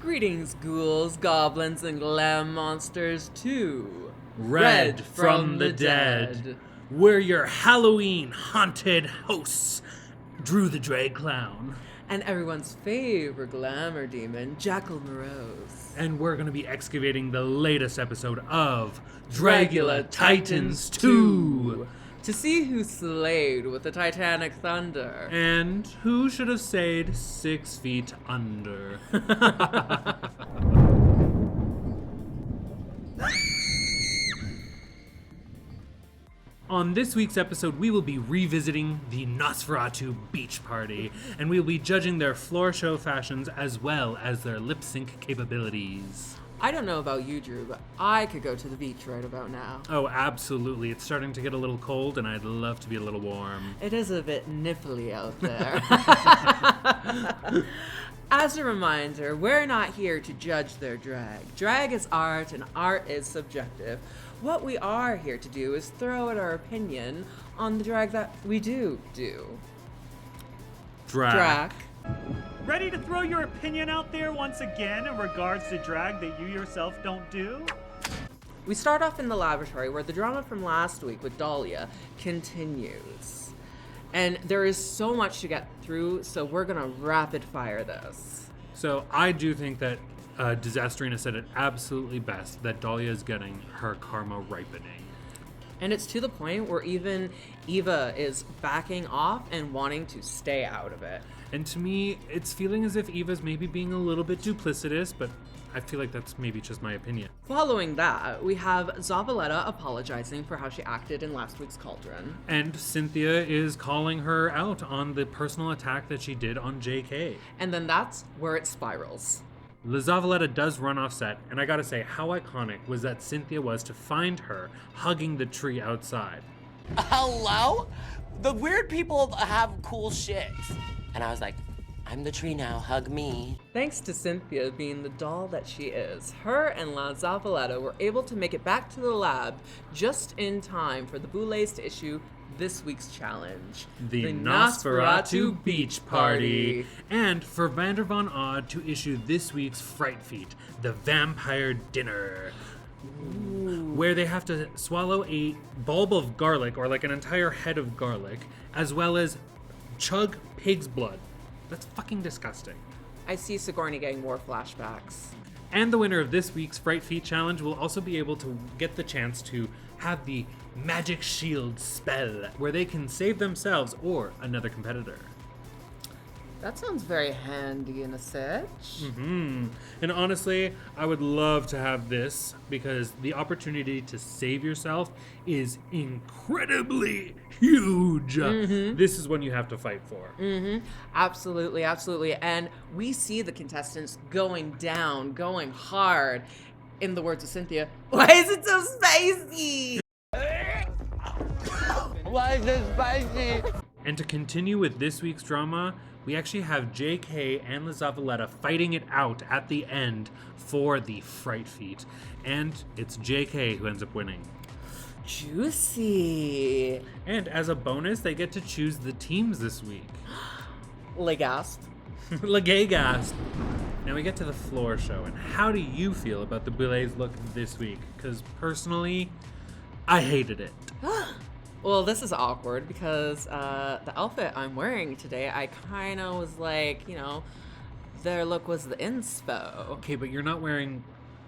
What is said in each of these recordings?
Greetings, ghouls, goblins, and glam monsters, too. Red from the dead. We're your Halloween haunted hosts, Drew the Drag Clown. And everyone's favorite glamour demon, Jackal Morose. And we're going to be excavating the latest episode of Dragula Titans 2. 2. To see who slayed with the Titanic thunder. And who should have stayed 6 feet under. On this week's episode, we will be revisiting the Nosferatu Beach Party, and we will be judging their floor show fashions as well as their lip sync capabilities. I don't know about you, Drew, but I could go to the beach right about now. Oh, absolutely. It's starting to get a little cold, and I'd love to be a little warm. It is a bit nipply out there. As a reminder, we're not here to judge their drag. Drag is art, and art is subjective. What we are here to do is throw out our opinion on the drag that we do. Drag. Ready to throw your opinion out there once again in regards to drag that you yourself don't do? We start off in the laboratory where the drama from last week with Dahlia continues. And there is so much to get through, so we're gonna rapid fire this. So I do think that Disasterina said it absolutely best, that Dahlia is getting her karma ripening. And it's to the point where even Eva is backing off and wanting to stay out of it. And to me, it's feeling as if Eva's maybe being a little bit duplicitous, but I feel like that's maybe just my opinion. Following that, we have Zavaleta apologizing for how she acted in last week's Cauldron. And Cynthia is calling her out on the personal attack that she did on JK. And then that's where it spirals. La Zavaleta does run off set, and I gotta say, how iconic was that Cynthia was to find her hugging the tree outside. Hello? The weird people have cool shit. And I was like, I'm the tree now, hug me. Thanks to Cynthia being the doll that she is, her and La Zavaleta were able to make it back to the lab just in time for the Boulets to issue this week's challenge. The Nosferatu Beach Party. And for Vander Von Odd to issue this week's Fright Feat, the Vampire Dinner. Ooh. Where they have to swallow a bulb of garlic, or like an entire head of garlic, as well as chug pig's blood. That's fucking disgusting. I see Sigourney getting more flashbacks. And the winner of this week's Fright Feat challenge will also be able to get the chance to have the Magic Shield spell, where they can save themselves or another competitor. That sounds very handy in a sitch. Mm-hmm. And honestly, I would love to have this because the opportunity to save yourself is incredibly huge. Mm-hmm. This is one you have to fight for. Mm-hmm. Absolutely, absolutely. And we see the contestants going down, going hard. In the words of Cynthia, why is it so spicy? Why is it spicy? And to continue with this week's drama, we actually have JK and La Zavaleta fighting it out at the end for the Fright Feat. And it's JK who ends up winning. Juicy. And as a bonus, they get to choose the teams this week. Legasp. Legasp. Now we get to the floor show, and how do you feel about the Boulets look this week? Because personally, I hated it. Well, this is awkward because the outfit I'm wearing today, I kind of was like, their look was the inspo. Okay, but you're not wearing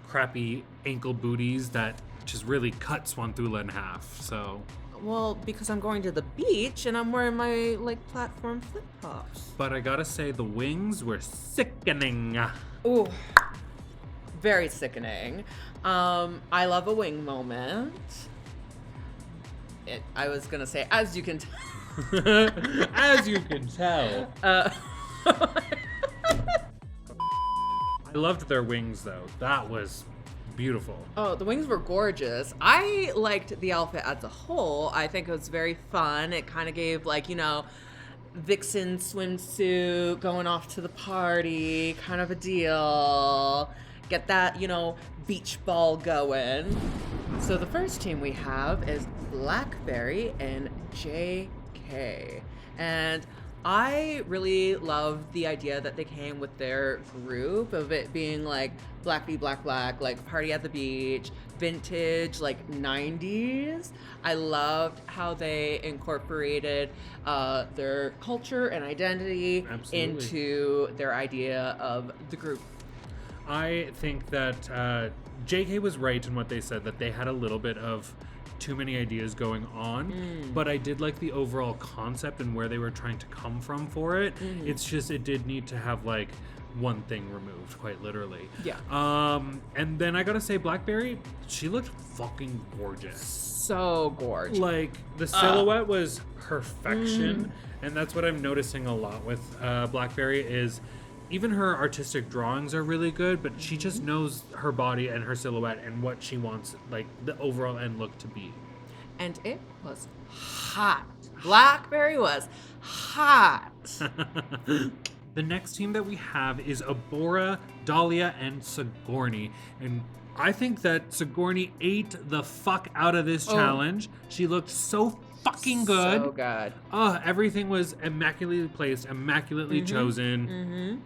crappy ankle booties that just really cut Swanthula in half, so... Well, because I'm going to the beach and I'm wearing my, platform flip-flops. But I gotta say, the wings were sickening. Ooh, very sickening. I love a wing moment. I was gonna say, as you can tell. As you can tell. I loved their wings, though. That was beautiful. Oh, the wings were gorgeous. I liked the outfit as a whole. I think it was very fun. It kind of gave, Vixen swimsuit, going off to the party, kind of a deal. Get that, beach ball going. So the first team we have is Blackberry and JK. And I really love the idea that they came with their group of it being like black v black, like party at the beach, vintage, like 90s. I loved how they incorporated their culture and identity Absolutely. into their idea of the group. I think that JK was right in what they said, that they had a little bit of too many ideas going on, but I did like the overall concept and where they were trying to come from for it. It's just, it did need to have like one thing removed, quite literally. Yeah. And then I gotta say, Blackberry, she looked fucking gorgeous. So gorgeous. Like, the silhouette was perfection, and that's what I'm noticing a lot with Blackberry is even her artistic drawings are really good, but she just knows her body and her silhouette and what she wants, like, the overall end look to be. And it was hot. Blackberry was hot. The next team that we have is Abora, Dahlia, and Sigourney. And I think that Sigourney ate the fuck out of this challenge. She looked so fucking good. So good. Everything was immaculately placed, immaculately chosen.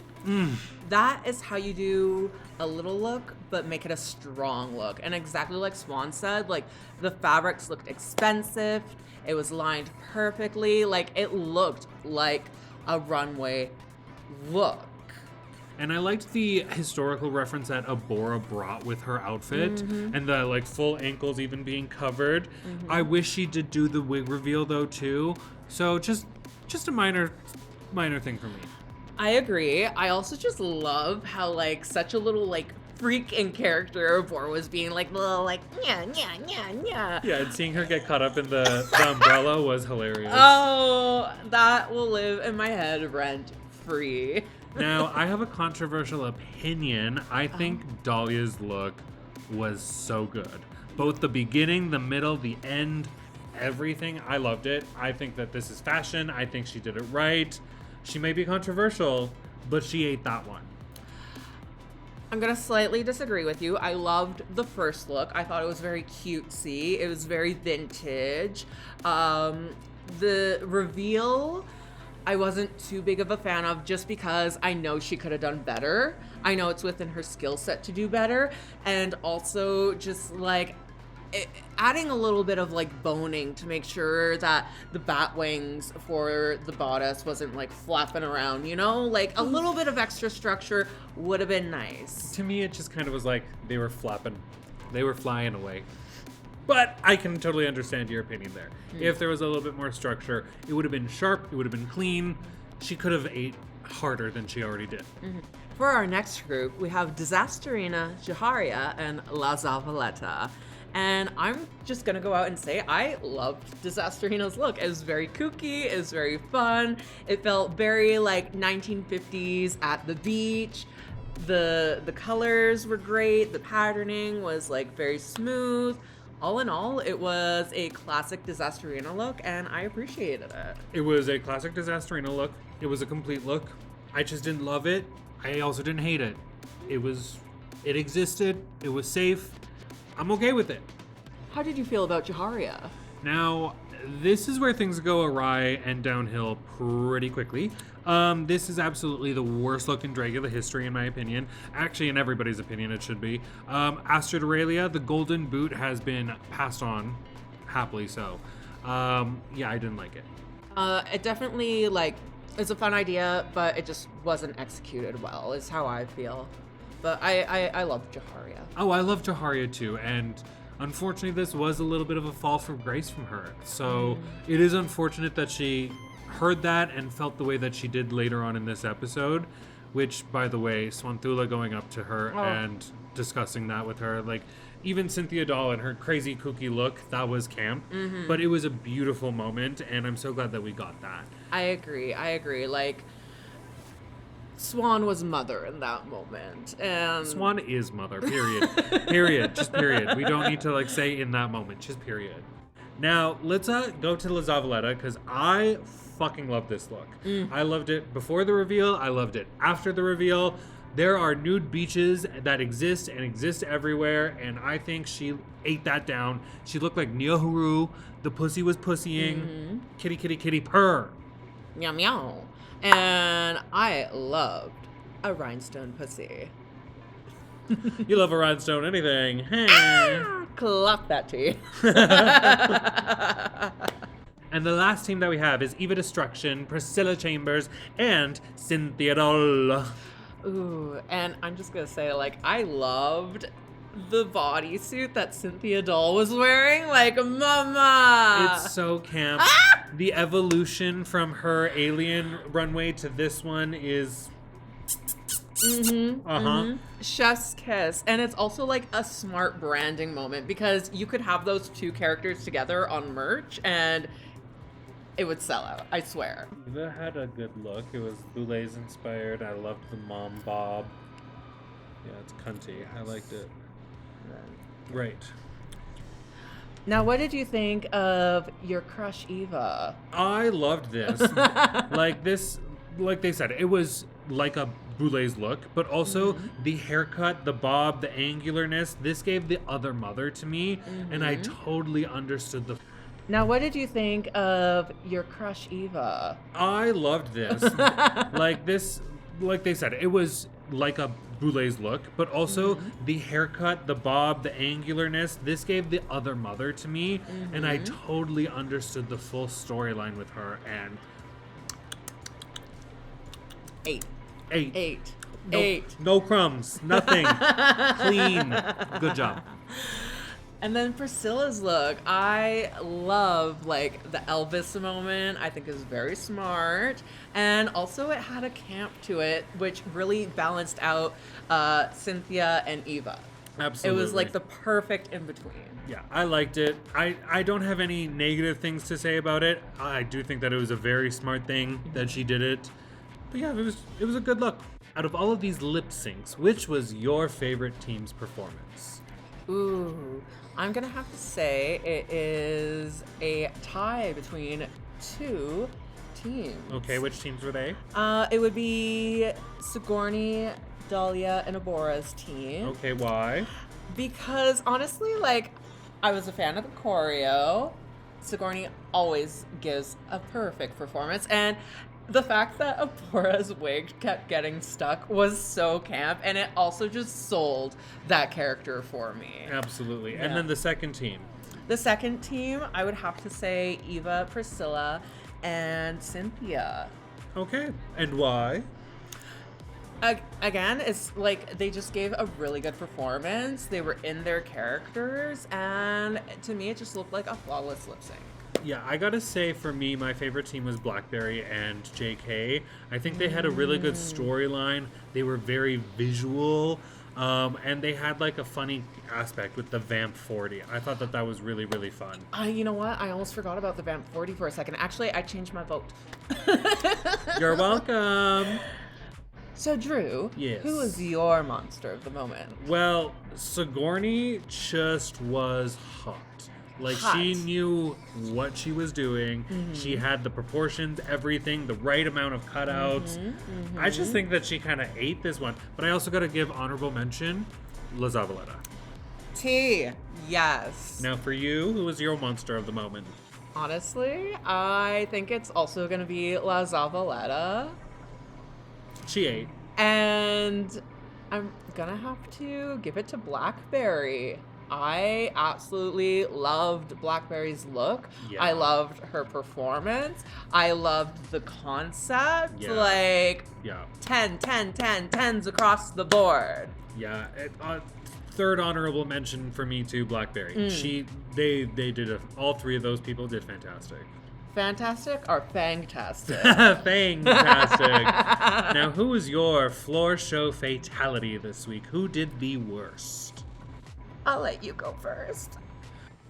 That is how you do a little look, but make it a strong look. And exactly like Swan said, like the fabrics looked expensive. It was lined perfectly. Like it looked like a runway look. And I liked the historical reference that Abora brought with her outfit and the like full ankles even being covered. I wish she did do the wig reveal though too. So just a minor thing for me. I agree. I also just love how like such a little like freak in character Abora was being like little like yeah. Yeah, and seeing her get caught up in the umbrella was hilarious. Oh, that will live in my head rent free. Now, I have a controversial opinion. I think Dahlia's look was so good. Both the beginning, the middle, the end, everything. I loved it. I think that this is fashion. I think she did it right. She may be controversial, but she ate that one. I'm going to slightly disagree with you. I loved the first look. I thought it was very cutesy. It was very vintage. The reveal, I wasn't too big of a fan of just because I know she could have done better. I know it's within her skill set to do better. And also just like adding a little bit of like boning to make sure that the bat wings for the bodice wasn't like flapping around, you know? Like a little bit of extra structure would have been nice. To me, it just kind of was like they were flapping. They were flying away. But I can totally understand your opinion there. If there was a little bit more structure, it would have been sharp, it would have been clean. She could have ate harder than she already did. For our next group, we have Disasterina, Jaharia, and La Zavaleta. And I'm just gonna go out and say I loved Disasterina's look. It was very kooky, it was very fun. It felt very like 1950s at the beach. The colors were great, the patterning was like very smooth. All in all, it was a classic Disasterina look, and I appreciated it. It was a classic Disasterina look. It was a complete look. I just didn't love it. I also didn't hate it. It existed. It was safe. I'm okay with it. How did you feel about Jaharia? Now, this is where things go awry and downhill pretty quickly. This is absolutely the worst look in Dragula history, in my opinion. Actually, in everybody's opinion, it should be. Astrid Aurelia, the golden boot has been passed on, happily so. Yeah, I didn't like it. It definitely, like, it's a fun idea, but it just wasn't executed well, is how I feel. But I love Jaharia. Oh, I love Jaharia too, and unfortunately this was a little bit of a fall from grace from her. So it is unfortunate that she heard that and felt the way that she did later on in this episode, which, by the way, Swanthula going up to her and discussing that with her, like, even Cynthia Doll and her crazy kooky look, that was camp. But it was a beautiful moment, and I'm so glad that we got that. I agree. Like, Swan was mother in that moment. And Swan is mother, period. Period. Just period. We don't need to, like, say in that moment. Just period. Now, let's go to La Zavaleta, because I fucking love this look. I loved it before the reveal. I loved it after the reveal. There are nude beaches that exist and exist everywhere, and I think she ate that down. She looked like Nyohuru. The pussy was pussying. Kitty, kitty, kitty, purr. Meow, meow. And I loved a rhinestone pussy. You love a rhinestone anything. Hey. Clap that tea. And the last team that we have is Eva Destruction, Priscilla Chambers, and Cynthia Doll. Ooh, and I'm just gonna say, like, I loved the bodysuit that Cynthia Doll was wearing. Like, mama! It's so camp. The evolution from her alien runway to this one is... Chef's kiss. And it's also like a smart branding moment because you could have those two characters together on merch and it would sell out, I swear. Eva had a good look. It was Boulez inspired. I loved the mom bob. Yeah, it's cunty. I liked it. Right. Now, what did you think of your crush, Eva? I loved this. Like they said, it was like a Boulez look, but also the haircut, the bob, the angularness. This gave the other mother to me, and I totally understood the... Now, what did you think of your crush, Eva? I loved this. Like they said, it was like a Boulez look, but also the haircut, the bob, the angularness. This gave the other mother to me, and I totally understood the full storyline with her. And 8. No, 8. No crumbs. Nothing. Clean. Good job. And then Priscilla's look, I love like the Elvis moment. I think is very smart. And also it had a camp to it, which really balanced out Cynthia and Eva. Absolutely. It was like the perfect in between. Yeah, I liked it. I don't have any negative things to say about it. I do think that it was a very smart thing that she did it. But yeah, it was a good look. Out of all of these lip syncs, which was your favorite team's performance? Ooh, I'm gonna have to say it is a tie between two teams. Okay, which teams were they? It would be Sigourney, Dahlia, and Abora's team. Okay, why? Because honestly, like, I was a fan of the choreo. Sigourney always gives a perfect performance, and the fact that Abora's wig kept getting stuck was so camp, and it also just sold that character for me. Absolutely. Yeah. And then the second team? The second team, I would have to say Eva, Priscilla, and Cynthia. Okay. And why? Again, it's like they just gave a really good performance. They were in their characters, and to me, it just looked like a flawless lip sync. Yeah, I gotta say, for me, my favorite team was Blackberry and JK. I think they had a really good storyline. They were very visual, and they had like a funny aspect with the Vamp 40. I thought that was really, really fun. You know what? I almost forgot about the Vamp 40 for a second. Actually, I changed my vote. You're welcome. So, Drew, Yes. who is your monster of the moment? Well, Sigourney just was hot. Like, Hot. she knew what she was doing. She had the proportions, everything, the right amount of cutouts. I just think that she kind of ate this one. But I also got to give honorable mention, La Zavaleta. T. Yes. Now, for you, who was your monster of the moment? Honestly, I think it's also going to be La Zavaleta. She ate. And I'm going to have to give it to Blackberry. I absolutely loved Blackberry's look. Yeah. I loved her performance. I loved the concept. Yeah. Like, Yeah. 10s across the board. Yeah. Third honorable mention for me too, Blackberry. They did all three of those people did fantastic. Fantastic or fangtastic? Fantastic. Now, who was your floor show fatality this week? Who did the worst? I'll let you go first.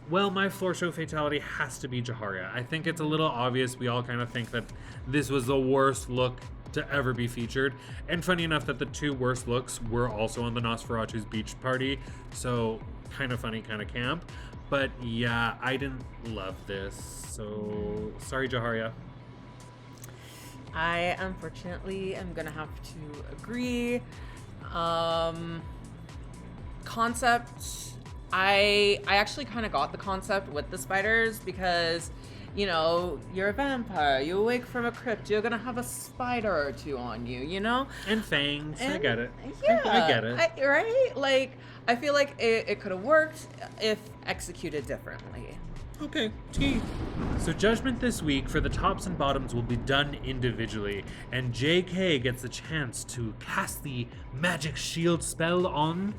Well, my floor show fatality has to be Jaharia. I think it's a little obvious. We all kind of think that this was the worst look to ever be featured. And funny enough that the two worst looks were also on the Nosferatu Beach Party. So kind of funny, kind of camp. But yeah, I didn't love this. So sorry, Jaharia. I unfortunately am gonna have to agree. Concept, I actually kind of got the concept with the spiders because you know, you're a vampire, you awake from a crypt, you're gonna have a spider or two on you, you know? And fangs. I And- get it. Yeah. I get it. Right? Like, I feel like it could have worked if executed differently. Okay, T. So judgment this week for the tops and bottoms will be done individually, and JK gets the chance to cast the magic shield spell on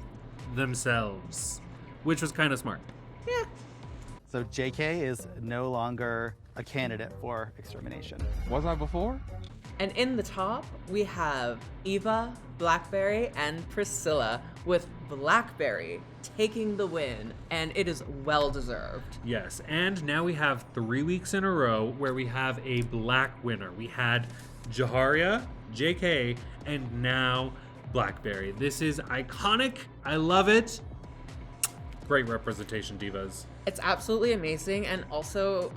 themselves, which was kind of smart. Yeah. So JK is no longer a candidate for extermination. Was I before? And in the top, we have Eva, Blackberry, and Priscilla, with Blackberry taking the win, and it is well deserved. Yes, and now we have 3 weeks in a row where we have a black winner. We had Jaharia, JK, and now Blackberry. This is iconic. I love it. Great representation, divas. It's absolutely amazing, and also,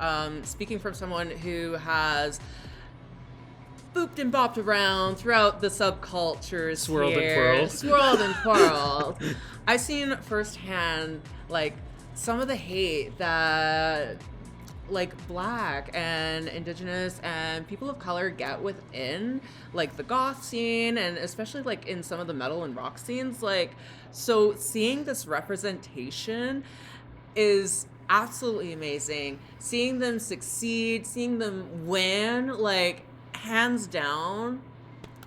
speaking from someone who has booped and bopped around throughout the subcultures, Swirled and here, twirled. swirled and twirled. I've seen firsthand, like, some of the hate that, like, Black and Indigenous and people of color get within, like, the goth scene, and especially, like, in some of the metal and rock scenes. Like, so seeing this representation is absolutely amazing. Seeing them succeed, seeing them win, like, hands down,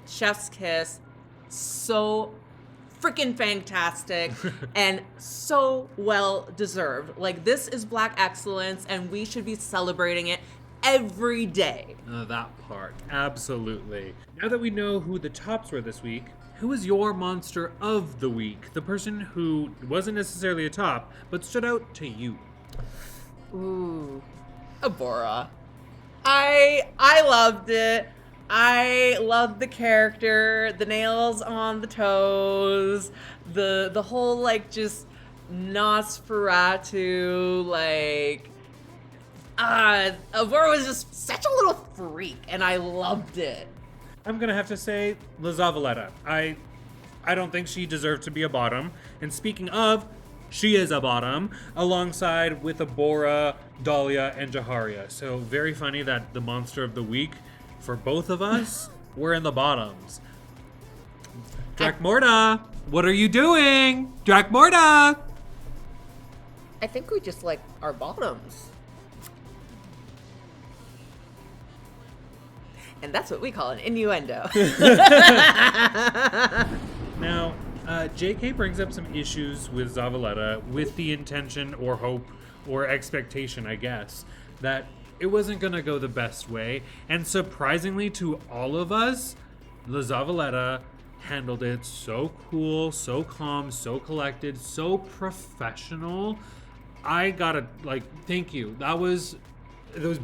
chef's kiss, so freaking fantastic and so well deserved. Like, this is Black excellence, and we should be celebrating it every day. That part, absolutely. Now that we know who the tops were this week, who is your monster of the week? The person who wasn't necessarily a top, but stood out to you. Ooh, Abora. I loved it. I loved the character, the nails on the toes, the whole, like, just Nosferatu, like, Abora was just such a little freak, and I loved it. I'm gonna have to say La Zavaleta. I don't think she deserved to be a bottom. And speaking of, she is a bottom, alongside with Abora, Dahlia, and Jaharia. So very funny that the monster of the week for both of us were in the bottoms. Dracmorda, what are you doing? Dracmorda! I think we just like our bottoms. And that's what we call an innuendo. Now, JK brings up some issues with Zavaleta with the intention or hope or expectation, I guess, that it wasn't going to go the best way. And surprisingly to all of us, La Zavaleta handled it so cool, so calm, so collected, so professional. I gotta, like, thank you. That was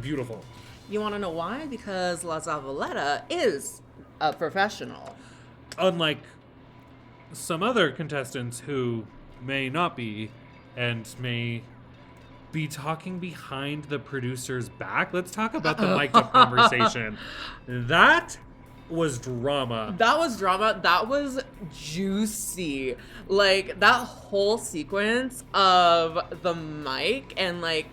beautiful. You want to know why? Because La Zavaleta is a professional. Unlike some other contestants who may not be and may be talking behind the producer's back. Let's talk about the mic'd up conversation. That was drama. That was drama. That was juicy. Like, that whole sequence of the mic and, like,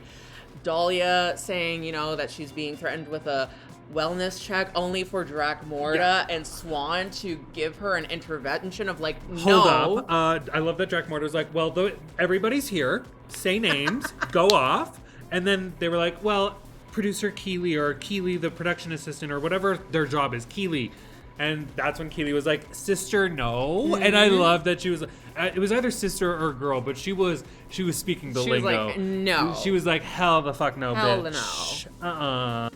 Dahlia saying, you know, that she's being threatened with a wellness check only for Dracmorda and Swan to give her an intervention of, like, Hold no. up. I love that Dracmorda was like, well, everybody's here. Say names. Go off. And then they were like, well, producer Keely or Keely, the production assistant or whatever their job is, Keely. And that's when Keely was like, sister, no. Mm-hmm. And I love that she was, it was either sister or girl, but she was speaking the lingo. She was like, no. She was like, hell the fuck no, Hell bitch. no.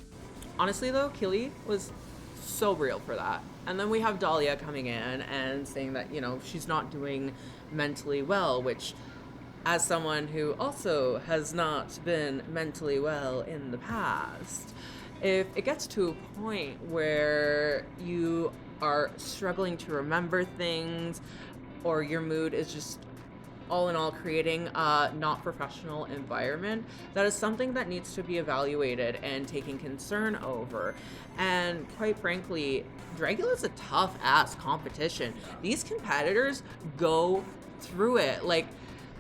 Honestly, though, Keely was so real for that. And then we have Dahlia coming in and saying that, you know, she's not doing mentally well, which, as someone who also has not been mentally well in the past, if it gets to a point where you are struggling to remember things or your mood is just all in all creating a not professional environment, that is something that needs to be evaluated and taken concern over. And quite frankly, Dragula's a tough ass competition. These competitors go through it. Like,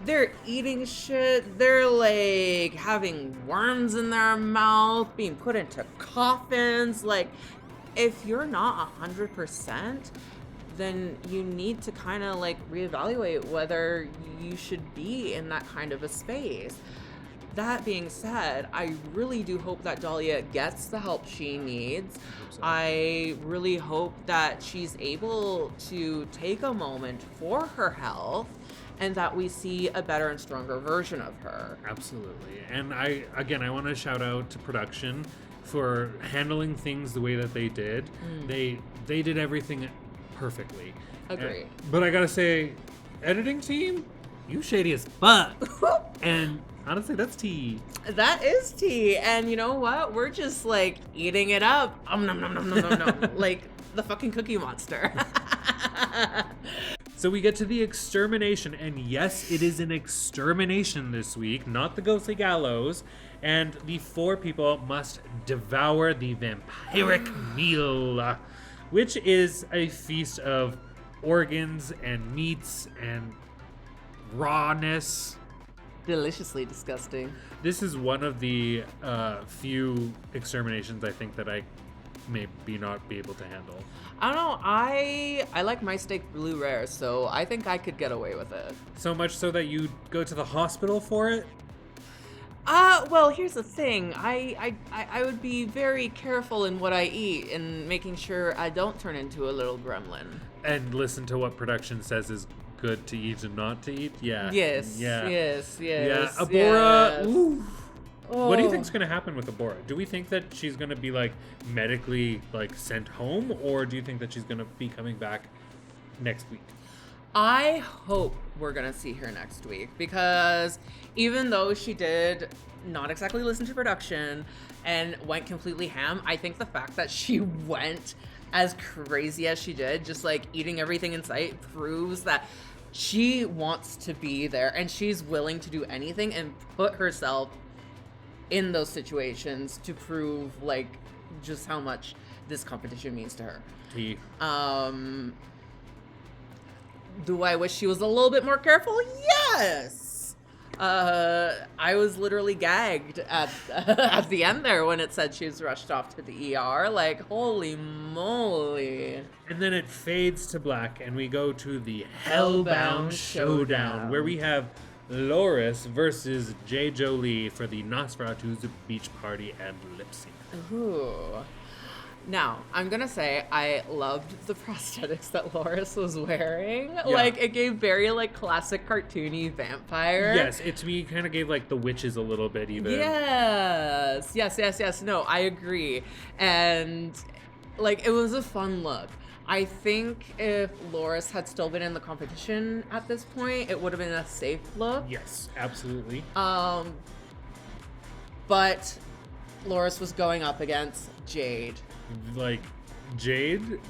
they're eating shit. They're like having worms in their mouth, being put into coffins. Like, if you're not 100%, then you need to kind of like reevaluate whether you should be in that kind of a space. That being said, I really do hope that Dahlia gets the help she needs. I really hope that she's able to take a moment for her health and that we see a better and stronger version of her. Absolutely. And I want to shout out to production for handling things the way that they did. They did everything perfectly. Agree. But I gotta say, editing team, you shady as fuck. And honestly, that's tea. That is tea. And you know what? We're just like eating it up. Nom nom nom nom nom nom. Like the fucking Cookie Monster. So we get to the extermination, and yes, it is an extermination this week, not the ghostly gallows. And the 4 people must devour the vampiric meal, which is a feast of organs and meats and rawness. Deliciously disgusting. This is one of the few exterminations I think that I maybe not be able to handle. I don't know. I like my steak blue rare, so I think I could get away with it. So much so that you go to the hospital for it? Well, here's the thing. I would be very careful in what I eat and making sure I don't turn into a little gremlin. And listen to what production says is good to eat and not to eat? Yeah. Yes. Yeah. Yes. Yeah. Yes. Abora. Yes. Ooh. Oh. What do you think's going to happen with Abora? Do we think that she's going to be like medically like sent home, or do you think that she's going to be coming back next week? I hope we're gonna see her next week, because even though she did not exactly listen to production and went completely ham, I think the fact that she went as crazy as she did, just like eating everything in sight, proves that she wants to be there and she's willing to do anything and put herself in those situations to prove like just how much this competition means to her. Tea. Do I wish she was a little bit more careful? Yes. I was literally gagged at at the end there when it said she was rushed off to the ER. Like, holy moly. And then it fades to black, and we go to the Hellbound Showdown, where we have Loris versus J. Jolie for the Nosferatu Beach Party and lip sync. Ooh. Now, I'm gonna say I loved the prosthetics that Loris was wearing. Yeah. Like, it gave very, like, classic cartoony vampire. Yes, it to me kind of gave like the witches a little bit even. Yes. No, I agree. And, like, it was a fun look. I think if Loris had still been in the competition at this point, it would have been a safe look. Yes, absolutely. But Loris was going up against Jade. Like Jade,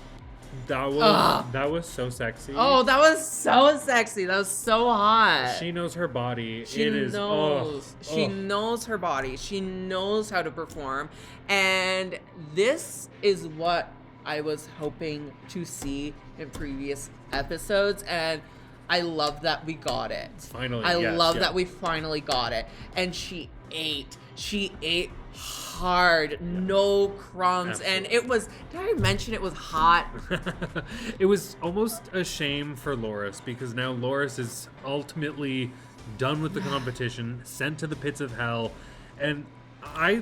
that was so sexy. Oh, that was so sexy. That was so hot. She knows her body. She knows. She knows her body. She knows how to perform. And this is what I was hoping to see in previous episodes. And I love that we got it. Finally, I yes, love yeah. that we finally got it. And she ate. She ate hard, no crumbs. Absolutely. And it was, did I mention it was hot? It was almost a shame for Loris, because now Loris is ultimately done with the competition, sent to the pits of hell. And I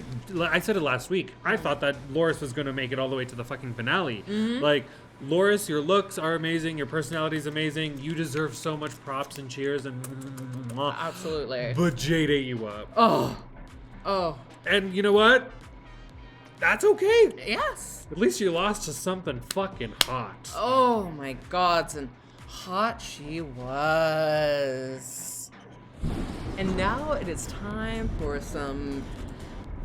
said it last week. I thought that Loris was going to make it all the way to the fucking finale. Mm-hmm. Like, Loris, your looks are amazing. Your personality is amazing. You deserve so much props and cheers and. Absolutely. But Jade ate you up. Oh. And you know what? That's okay. Yes. At least you lost to something fucking hot. Oh my gods, and hot she was. And now it is time for some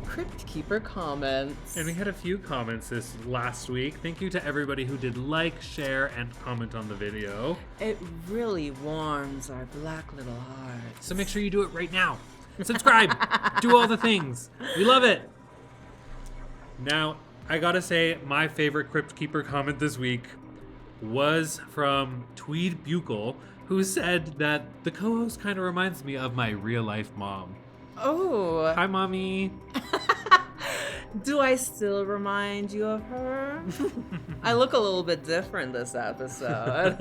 Crypt Keeper comments. And we had a few comments this last week. Thank you to everybody who did like, share, and comment on the video. It really warms our black little hearts. So make sure you do it right now. Subscribe. Do all the things. We love it. Now, I gotta say, my favorite Crypt Keeper comment this week was from Tweed Buckel, who said that the co-host kind of reminds me of my real-life mom. Oh. Hi, Mommy. Do I still remind you of her? I look a little bit different this episode.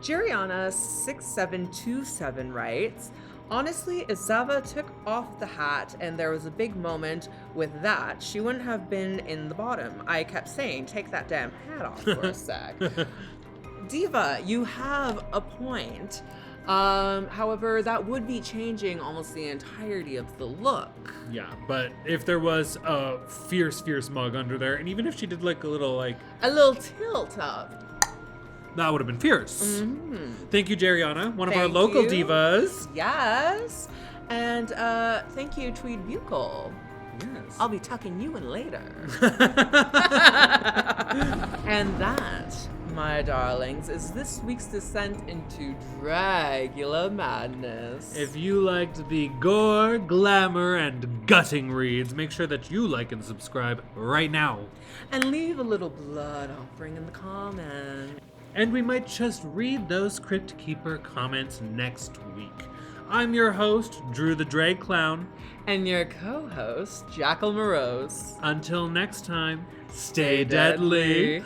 Jeriana6727 writes, honestly, if Zava took off the hat and there was a big moment with that, she wouldn't have been in the bottom. I kept saying, take that damn hat off for a sec. Diva, you have a point. However, that would be changing almost the entirety of the look. Yeah, but if there was a fierce mug under there, and even if she did like a little tilt up. that would have been fierce. Mm-hmm. Thank you, Jeriana, one of our Thank local you. divas. Yes. And thank you, Tweed Bucol. Yes. I'll be tucking you in later. And that, my darlings, is this week's descent into Dragula madness. If you liked the gore, glamour, and gutting reads, make sure that you like and subscribe right now. And leave a little blood offering in the comments. And we might just read those Crypt Keeper comments next week. I'm your host, Drew the Drag Clown. And your co-host, Jackal Morose. Until next time, stay deadly.